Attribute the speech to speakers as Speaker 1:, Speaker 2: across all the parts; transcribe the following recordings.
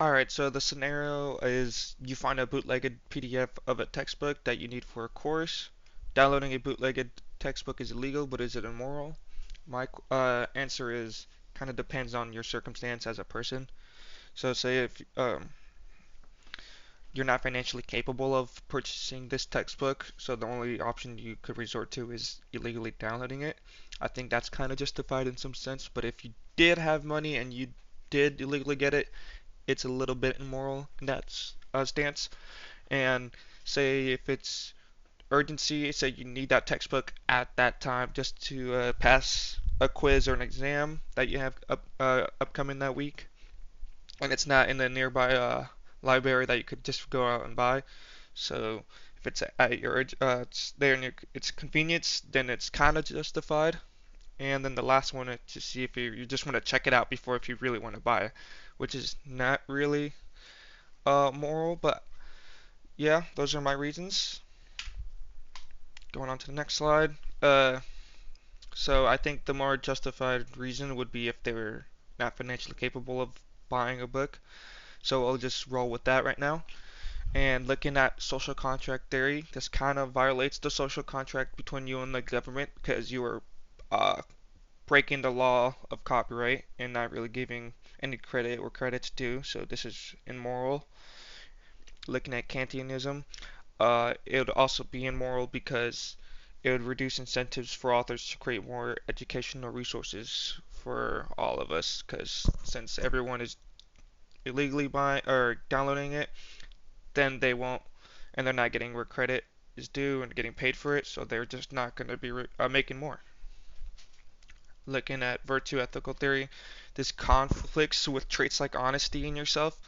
Speaker 1: Alright, so the scenario is you find a bootlegged PDF of a textbook that you need for a course. Downloading a bootlegged textbook is illegal, but is it immoral? My answer is kind of depends on your circumstance as a person. So say if you're not financially capable of purchasing this textbook, so the only option you could resort to is illegally downloading it. I think that's kind of justified in some sense, but if you did have money and you did illegally get it, it's a little bit immoral in that stance. And say if it's urgency, say you need that textbook at that time just to pass a quiz or an exam that you have upcoming that week, and it's not in the nearby library that you could just go out and buy. So if it's at your it's there in your its convenience, then it's kind of justified. And then the last one is to see if you just want to check it out before if you really want to buy it, which is not really moral, but yeah, those are my reasons. Going on to the next slide. So I think the more justified reason would be if they were not financially capable of buying a book. So I'll just roll with that right now. And looking at social contract theory, this kind of violates the social contract between you and the government because you are uh, breaking the law of copyright and not really giving any credit or credits due. So this is immoral. Looking at Kantianism, it would also be immoral because it would reduce incentives for authors to create more educational resources for all of us. Because since everyone is illegally buying or downloading it, then they won't, and they're not getting where credit is due and getting paid for it, so they're just not going to be making more. Looking at virtue ethical theory, this conflicts with traits like honesty in yourself,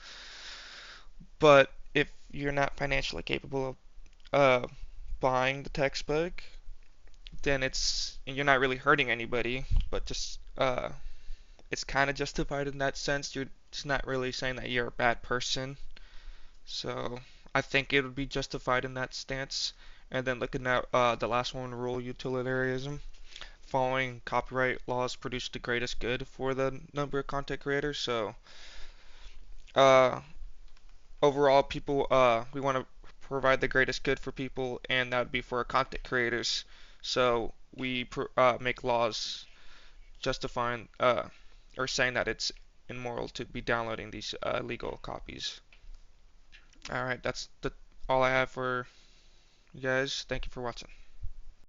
Speaker 1: but if you're not financially capable of buying the textbook, then you're not really hurting anybody, but just it's kind of justified in that sense. You're It's not really saying that you're a bad person, so I think it would be justified in that stance. And then looking at the last one, rule utilitarianism. Following copyright laws produce the greatest good for the number of content creators. So uh, overall, people we want to provide the greatest good for people, and that would be for our content creators. So we make laws justifying or saying that it's immoral to be downloading these illegal copies. All right, all I have for you guys. Thank you for watching.